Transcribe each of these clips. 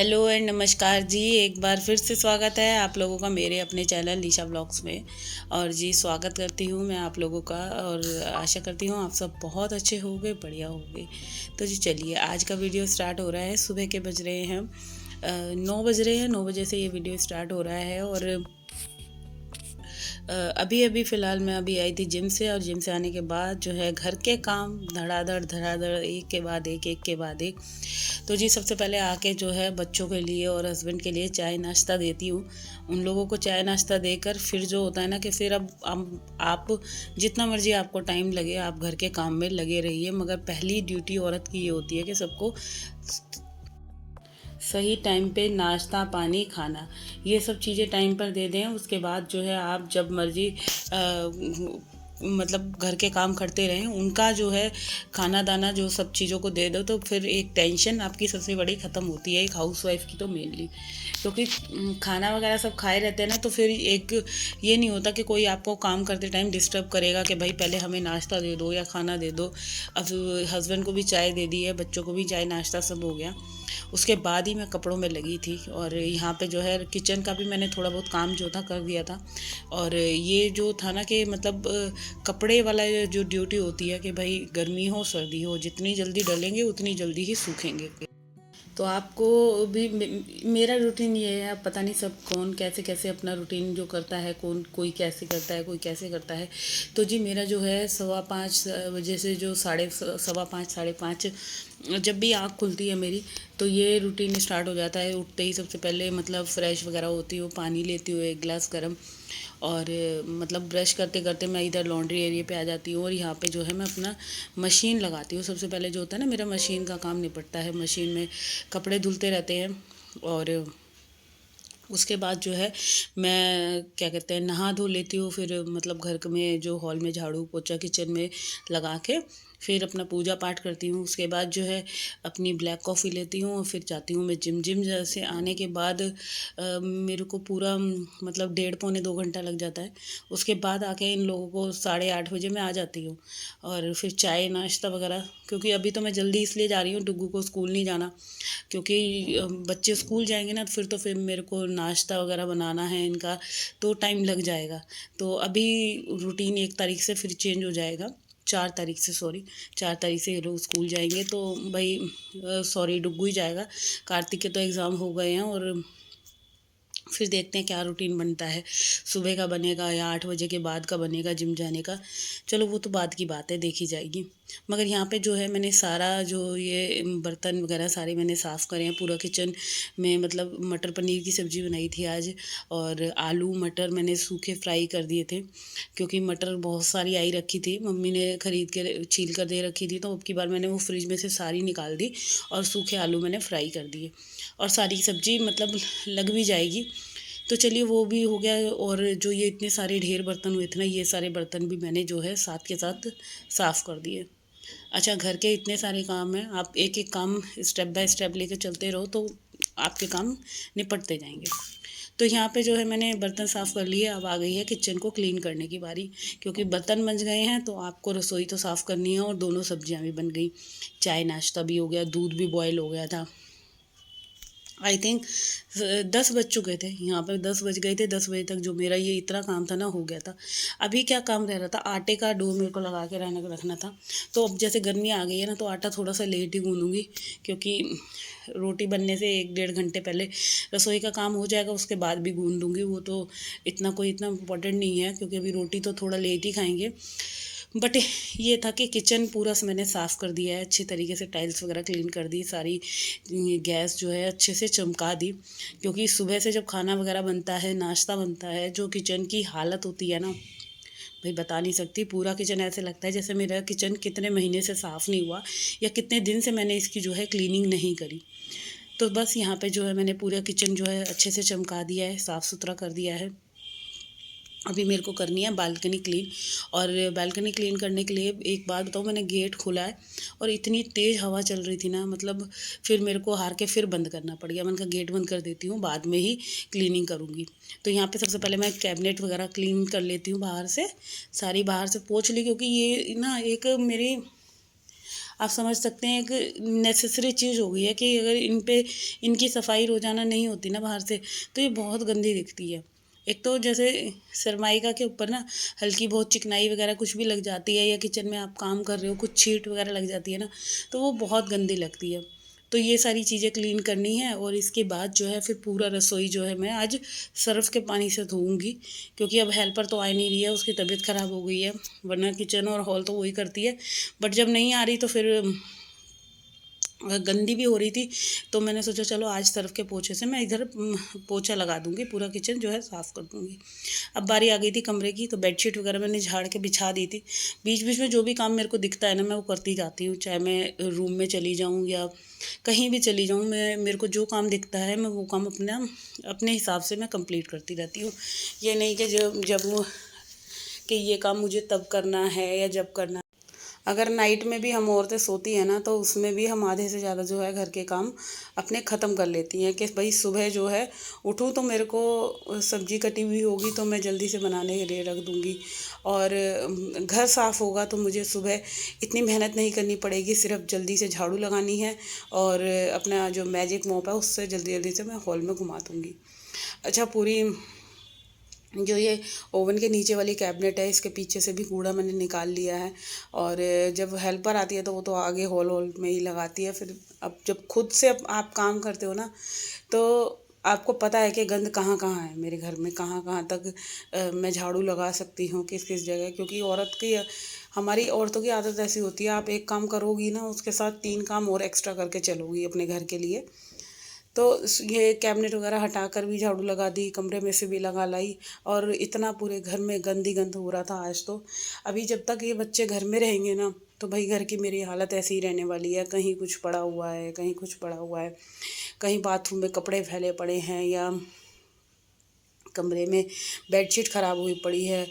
Hello and नमस्कार जी। एक बार फिर से स्वागत है आप लोगों का मेरे अपने चैनल निशा ब्लॉग्स में। और जी स्वागत करती हूँ मैं आप लोगों का, और आशा करती हूँ आप सब बहुत अच्छे होंगे, बढ़िया होंगे। तो जी चलिए, आज का वीडियो स्टार्ट हो रहा है। सुबह के बज रहे हैं 9 बज रहे हैं। 9 बजे से ये वीडियो स्टार्ट हो रहा है। और अभी अभी फ़िलहाल मैं अभी आई थी जिम से, और जिम से आने के बाद जो है घर के काम धड़ाधड़ एक के बाद एक के बाद एक। तो जी सबसे पहले आके जो है बच्चों के लिए और हस्बैंड के लिए चाय नाश्ता देती हूँ। उन लोगों को चाय नाश्ता देकर फिर जो होता है ना कि फिर अब आप जितना मर्जी आपको टाइम लगे आप घर के काम में लगे रहिए, मगर पहली ड्यूटी औरत की ये होती है कि सबको सही टाइम पे नाश्ता पानी खाना, ये सब चीज़ें टाइम पर दे दें। उसके बाद जो है आप जब मर्जी मतलब घर के काम करते रहें। उनका जो है खाना दाना जो सब चीज़ों को दे दो, तो फिर एक टेंशन आपकी सबसे बड़ी ख़त्म होती है एक हाउसवाइफ की, तो मेनली क्योंकि खाना वगैरह सब खाए रहते हैं ना, तो फिर एक ये नहीं होता कि कोई आपको काम करते टाइम डिस्टर्ब करेगा कि भाई पहले हमें नाश्ता दे दो या खाना दे दो। अब हस्बैंड को भी चाय दे दी है, बच्चों को भी चाय नाश्ता सब हो गया। उसके बाद ही मैं कपड़ों में लगी थी, और यहाँ पे जो है किचन का भी मैंने थोड़ा बहुत काम जो था कर दिया था। और ये जो था ना कि मतलब कपड़े वाला जो ड्यूटी होती है कि भाई गर्मी हो सर्दी हो, जितनी जल्दी डलेंगे उतनी जल्दी ही सूखेंगे। तो आपको भी मेरा रूटीन ये है। अब पता नहीं सब कौन कैसे कैसे अपना रूटीन जो करता है, कौन कोई कैसे करता है, कोई कैसे करता है। तो जी मेरा जो है 5:15 बजे से जो 5:15 5:30 जब भी आँख खुलती है मेरी, तो ये रूटीन स्टार्ट हो जाता है। उठते ही सबसे पहले मतलब फ़्रेश वगैरह होती हूँ, पानी लेती हूँ 1 गिलास गर्म। और मतलब ब्रश करते करते मैं इधर लॉन्ड्री एरिया पे आ जाती हूँ, और यहाँ पे जो है मैं अपना मशीन लगाती हूँ। सबसे पहले जो होता है ना, मेरा मशीन का काम निपटता है। मशीन में कपड़े धुलते रहते हैं। और उसके बाद जो है मैं क्या कहते हैं नहा धो लेती हूँ। फिर मतलब घर में जो हॉल में झाड़ू पोछा किचन में लगा के फिर अपना पूजा पाठ करती हूँ। उसके बाद जो है अपनी ब्लैक कॉफ़ी लेती हूँ, और फिर जाती हूँ मैं जिम। जिम से आने के बाद मेरे को पूरा मतलब 1.5 पौने 2 घंटा लग जाता है। उसके बाद आके इन लोगों को 8:30 बजे मैं आ जाती हूँ। और फिर चाय नाश्ता वगैरह, क्योंकि अभी तो मैं जल्दी इसलिए जा रही हूँ, डुग्गू को स्कूल नहीं जाना। क्योंकि बच्चे स्कूल जाएंगे ना, फिर मेरे को नाश्ता वगैरह बनाना है इनका, तो टाइम लग जाएगा। तो अभी रूटीन 1 तारीख से फिर चेंज हो जाएगा। 4 तारीख से, सॉरी, 4 तारीख से ये लोग स्कूल जाएंगे। तो भाई सॉरी, डुग्गू ही जाएगा। कार्तिक के तो एग्ज़ाम हो गए हैं। और फिर देखते हैं क्या रूटीन बनता है, सुबह का बनेगा या 8 बजे के बाद का बनेगा जिम जाने का। चलो वो तो बाद की बात है, देखी जाएगी। मगर यहाँ पे जो है मैंने सारा जो ये बर्तन वगैरह सारे मैंने साफ़ करे हैं। पूरा किचन में मतलब मटर पनीर की सब्ज़ी बनाई थी आज, और आलू मटर मैंने सूखे फ्राई कर दिए थे। क्योंकि मटर बहुत सारी आई रखी थी, मम्मी ने ख़रीद के छील कर दे रखी थी, तो अब की बार मैंने वो फ्रिज में से सारी निकाल दी, और सूखे आलू मैंने फ्राई कर दिए। और सारी सब्ज़ी मतलब लग भी जाएगी। तो चलिए वो भी हो गया। और जो ये इतने सारे ढेर बर्तन हुए थे ना, ये सारे बर्तन भी मैंने जो है साथ के साथ साफ़ कर दिए। अच्छा, घर के इतने सारे काम हैं, आप एक एक काम स्टेप बाय स्टेप लेके चलते रहो तो आपके काम निपटते जाएंगे। तो यहाँ पे जो है मैंने बर्तन साफ़ कर लिए। अब आ गई है किचन को क्लीन करने की बारी, क्योंकि बर्तन बच गए हैं तो आपको रसोई तो साफ़ करनी है, और दोनों सब्जियाँ भी बन गई, चाय नाश्ता भी हो गया, दूध भी बॉयल हो गया था। आई थिंक 10 बज चुके थे, यहाँ पर 10 बज गए थे। 10 बजे तक जो मेरा ये इतना काम था ना हो गया था। अभी क्या काम रह रहा था, आटे का डो मेरे को लगा के रखना था। तो अब जैसे गर्मी आ गई है ना, तो आटा थोड़ा सा लेट ही गूँधूँगी, क्योंकि रोटी बनने से 1 डेढ़ घंटे पहले रसोई का काम हो जाएगा, उसके बाद भी गूँध दूँगी। वो तो इतना इम्पोर्टेंट नहीं है, क्योंकि अभी रोटी तो थोड़ा लेट ही खाएंगे। बट ये था कि किचन पूरा मैंने साफ़ कर दिया है अच्छी तरीके से, टाइल्स वगैरह क्लीन कर दी सारी। गैस जो है अच्छे से चमका दी, क्योंकि सुबह से जब खाना वगैरह बनता है, नाश्ता बनता है, जो किचन की हालत होती है ना, भाई बता नहीं सकती। पूरा किचन ऐसे लगता है जैसे मेरा किचन कितने महीने से साफ़ नहीं हुआ, या कितने दिन से मैंने इसकी जो है क्लीनिंग नहीं करी। तो बस यहाँ पे जो है मैंने पूरा किचन जो है अच्छे से चमका दिया है, साफ़ सुथरा कर दिया है। अभी मेरे को करनी है बालकनी क्लीन। और बालकनी क्लीन करने के लिए एक बात बताऊँ, मैंने गेट खोला है, और इतनी तेज़ हवा चल रही थी ना, मतलब फिर मेरे को हार के फिर बंद करना पड़ गया। मैंने कहा गेट बंद कर देती हूँ, बाद में ही क्लीनिंग करूँगी। तो यहाँ पे सबसे पहले मैं कैबिनेट वगैरह क्लीन कर लेती हूँ बाहर से, सारी बाहर से पोंछ ली, क्योंकि ये ना एक मेरी आप समझ सकते हैं कि नेसेसरी चीज़ हो गई है कि अगर इन पे इनकी सफाई रोज़ाना नहीं होती ना बाहर से, तो ये बहुत गंदी दिखती है। एक तो जैसे सरमाइका के ऊपर ना हल्की बहुत चिकनाई वगैरह कुछ भी लग जाती है, या किचन में आप काम कर रहे हो कुछ छींट वगैरह लग जाती है ना, तो वो बहुत गंदी लगती है। तो ये सारी चीज़ें क्लीन करनी है, और इसके बाद जो है फिर पूरा रसोई जो है मैं आज सर्फ़ के पानी से धोऊँगी, क्योंकि अब हेल्पर तो आ नहीं रही है, उसकी तबीयत ख़राब हो गई है, वरना किचन और हॉल तो वही करती है। बट जब नहीं आ रही तो फिर गंदी भी हो रही थी, तो मैंने सोचा चलो आज सर्फ़ के पोछे से मैं इधर पोछा लगा दूँगी, पूरा किचन जो है साफ़ कर दूँगी। अब बारी आ गई थी कमरे की, तो बेडशीट वगैरह मैंने झाड़ के बिछा दी थी। बीच बीच में जो भी काम मेरे को दिखता है ना, मैं वो करती जाती हूँ, चाहे मैं रूम में चली जाऊँ या कहीं भी चली जाऊँ, मैं मेरे को जो काम दिखता है मैं वो काम अपना अपने हिसाब से मैं कंप्लीट करती रहती हूँ। ये नहीं कि जब जब वो कि ये काम मुझे तब करना है या जब करना है। अगर नाइट में भी हम औरतें सोती हैं ना, तो उसमें भी हम आधे से ज़्यादा जो है घर के काम अपने ख़त्म कर लेती हैं, कि भाई सुबह जो है उठूँ तो मेरे को सब्ज़ी कटी हुई होगी तो मैं जल्दी से बनाने के लिए रख दूँगी, और घर साफ़ होगा तो मुझे सुबह इतनी मेहनत नहीं करनी पड़ेगी, सिर्फ जल्दी से झाड़ू लगानी है और अपना जो मैजिक मॉप है उससे जल्दी जल्दी से मैं हॉल में घुमा दूँगी। अच्छा, पूरी जो ये ओवन के नीचे वाली कैबिनेट है, इसके पीछे से भी कूड़ा मैंने निकाल लिया है, और जब हेल्पर आती है तो वो तो आगे हॉल हॉल में ही लगाती है। फिर अब जब खुद से आप काम करते हो ना, तो आपको पता है कि गंद कहाँ कहाँ है मेरे घर में, कहाँ कहाँ तक मैं झाड़ू लगा सकती हूँ, किस किस जगह। क्योंकि हमारी औरतों की आदत ऐसी होती है, आप एक काम करोगी ना उसके साथ 3 काम और एक्स्ट्रा करके चलोगी अपने घर के लिए। तो ये कैबिनेट वगैरह हटा कर भी झाड़ू लगा दी, कमरे में से भी लगा लाई, और इतना पूरे घर में गंदी गंद हो रहा था आज तो। अभी जब तक ये बच्चे घर में रहेंगे ना, तो भाई घर की मेरी हालत ऐसी ही रहने वाली है, कहीं कुछ पड़ा हुआ है, कहीं कुछ पड़ा हुआ है, कहीं बाथरूम में कपड़े फैले पड़े हैं, या कमरे में बेडशीट ख़राब हुई पड़ी है,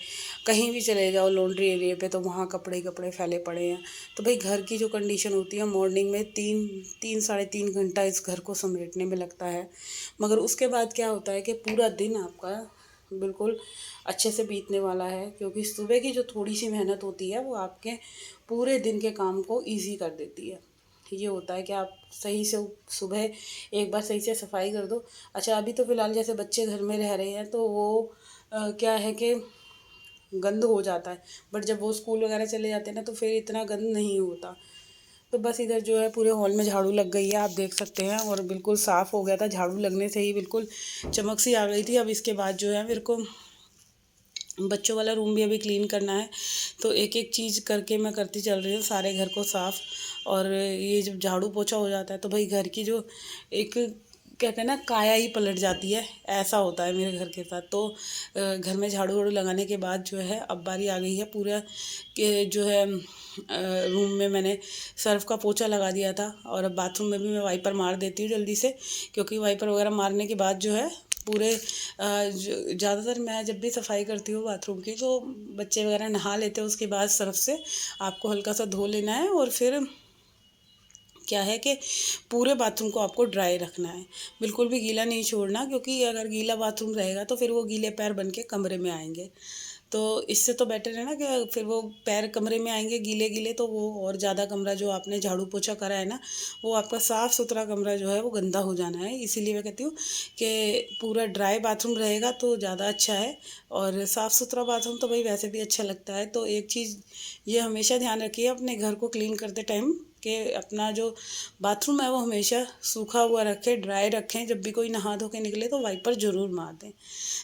कहीं भी चले जाओ लॉन्ड्री एरिया पे तो वहाँ कपड़े ही कपड़े फैले पड़े हैं। तो भाई घर की जो कंडीशन होती है, मॉर्निंग में 3 साढ़े 3 घंटा इस घर को समेटने में लगता है, मगर उसके बाद क्या होता है कि पूरा दिन आपका बिल्कुल अच्छे से बीतने वाला है, क्योंकि सुबह की जो थोड़ी सी मेहनत होती है वो आपके पूरे दिन के काम को ईज़ी कर देती है। ये होता है कि आप सही से सुबह एक बार सही से सफाई कर दो। अच्छा, अभी तो फ़िलहाल जैसे बच्चे घर में रह रहे हैं तो वो क्या है कि गंद हो जाता है, बट जब वो स्कूल वगैरह चले जाते हैं ना तो फिर इतना गंद नहीं होता। तो बस इधर जो है पूरे हॉल में झाड़ू लग गई है, आप देख सकते हैं, और बिल्कुल साफ़ हो गया था, झाड़ू लगने से ही बिल्कुल चमक सी आ गई थी। अब इसके बाद जो है मेरे को बच्चों वाला रूम भी अभी क्लीन करना है, तो एक एक चीज़ करके मैं करती चल रही हूँ सारे घर को साफ़। और ये जब झाड़ू पोछा हो जाता है तो भाई घर की जो एक कहते हैं ना काया ही पलट जाती है, ऐसा होता है मेरे घर के साथ। तो घर में झाड़ू वाड़ू लगाने के बाद जो है अब बारी आ गई है पूरा के जो है रूम में मैंने सर्फ़ का पोछा लगा दिया था, और अब बाथरूम में भी मैं वाइपर मार देती हूँ जल्दी से, क्योंकि वाइपर वगैरह मारने के बाद जो है पूरे ज़्यादातर मैं जब भी सफाई करती हूँ बाथरूम की, तो बच्चे वगैरह नहा लेते हैं, उसके बाद सर्फ से आपको हल्का सा धो लेना है, और फिर क्या है कि पूरे बाथरूम को आपको ड्राई रखना है, बिल्कुल भी गीला नहीं छोड़ना, क्योंकि अगर गीला बाथरूम रहेगा तो फिर वो गीले पैर बन के कमरे में आएंगे। तो इससे तो बेटर है ना कि फिर वो पैर कमरे में आएंगे गीले गीले, तो वो और ज़्यादा कमरा जो आपने झाड़ू पोछा करा है ना, वो आपका साफ़ सुथरा कमरा जो है वो गंदा हो जाना है। इसीलिए मैं कहती हूँ कि पूरा ड्राई बाथरूम रहेगा तो ज़्यादा अच्छा है, और साफ़ सुथरा बाथरूम तो भाई वैसे भी अच्छा लगता है। तो एक चीज़ ये हमेशा ध्यान रखिए अपने घर को क्लीन करते टाइम, कि अपना जो बाथरूम है वो हमेशा सूखा हुआ रखें, ड्राई रखें। जब भी कोई नहा धो के निकले तो वाइपर ज़रूर मार दें।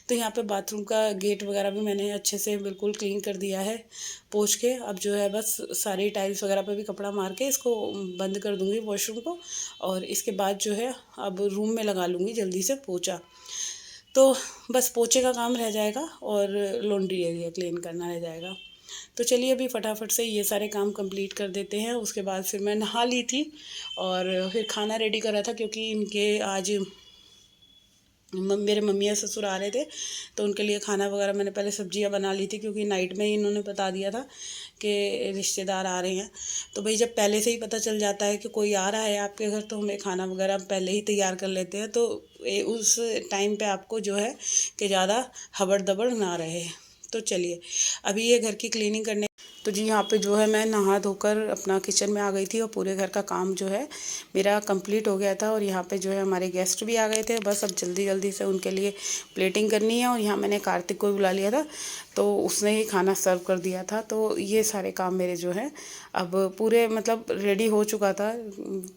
तो यहाँ पे बाथरूम का गेट वगैरह भी मैंने अच्छे से बिल्कुल क्लीन कर दिया है पोंछ के। अब जो है बस सारी टाइल्स वगैरह पे भी कपड़ा मार के इसको बंद कर दूँगी वॉशरूम को, और इसके बाद जो है अब रूम में लगा लूँगी जल्दी से पोंछा। तो बस पोंछे का काम रह जाएगा और लॉन्ड्री एरिया क्लीन करना रह जाएगा। तो चलिए अभी फटाफट से ये सारे काम कंप्लीट कर देते हैं। उसके बाद फिर मैं नहा ली थी और फिर खाना रेडी करा था, क्योंकि इनके आज मेरे मम्मी या ससुर आ रहे थे, तो उनके लिए खाना वगैरह मैंने पहले सब्जियां बना ली थी, क्योंकि नाइट में ही इन्होंने बता दिया था कि रिश्तेदार आ रहे हैं। तो भाई जब पहले से ही पता चल जाता है कि कोई आ रहा है आपके घर, तो हमें खाना वगैरह पहले ही तैयार कर लेते हैं, तो उस टाइम पे आपको जो है कि ज़्यादा हबड़ दबड़ ना रहे। तो चलिए अभी ये घर की क्लीनिंग करने, तो जी यहाँ पे जो है मैं नहा धोकर अपना किचन में आ गई थी और पूरे घर का काम जो है मेरा कंप्लीट हो गया था। और यहाँ पे जो है हमारे गेस्ट भी आ गए थे, बस अब जल्दी जल्दी से उनके लिए प्लेटिंग करनी है। और यहाँ मैंने कार्तिक को भी बुला लिया था, तो उसने ही खाना सर्व कर दिया था। तो ये सारे काम मेरे जो है अब पूरे मतलब रेडी हो चुका था,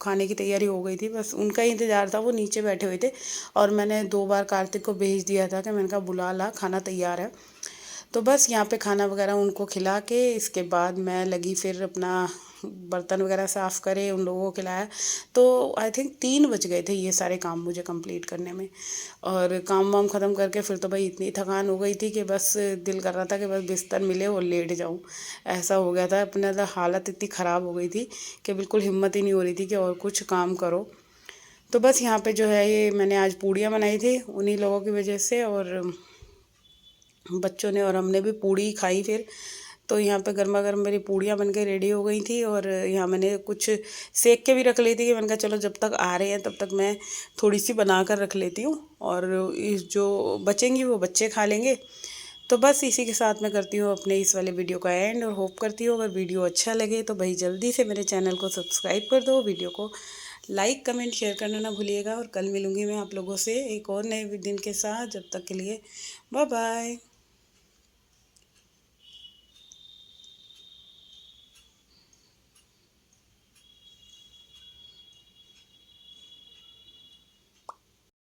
खाने की तैयारी हो गई थी, बस उनका ही इंतज़ार था। वो नीचे बैठे हुए थे और मैंने 2 बार कार्तिक को भेज दिया था कि मैंने कहा बुला ला, खाना तैयार है। तो बस यहाँ पे खाना वगैरह उनको खिला के इसके बाद मैं लगी फिर अपना बर्तन वगैरह साफ़ करे, उन लोगों को खिलाया। तो आई थिंक 3 बज गए थे ये सारे काम मुझे कंप्लीट करने में। और काम वाम ख़त्म करके फिर तो भाई इतनी थकान हो गई थी कि बस दिल कर रहा था कि बस बिस्तर मिले और लेट जाऊँ। ऐसा हो गया था, अपना तो हालत इतनी ख़राब हो गई थी कि बिल्कुल हिम्मत ही नहीं हो रही थी कि और कुछ काम करो। तो बस यहाँ पे जो है ये मैंने आज पूड़ियाँ बनाई थी उन्हीं लोगों की वजह से, और बच्चों ने और हमने भी पूड़ी खाई फिर। तो यहाँ पे गर्मा गर्म मेरी पूड़ियाँ बन के रेडी हो गई थी। और यहाँ मैंने कुछ सेक के भी रख ली थी कि मैंने कहा चलो जब तक आ रहे हैं तब तक मैं थोड़ी सी बना कर रख लेती हूँ, और इस जो बचेंगी वो बच्चे खा लेंगे। तो बस इसी के साथ मैं करती हूँ अपने इस वाले वीडियो का एंड, और होप करती हूँ अगर वीडियो अच्छा लगे तो भाई जल्दी से मेरे चैनल को सब्सक्राइब कर दो, वीडियो को लाइक कमेंट शेयर करना ना भूलिएगा। और कल मिलूँगी मैं आप लोगों से एक और नए दिन के साथ, जब तक के लिए बाय बाय।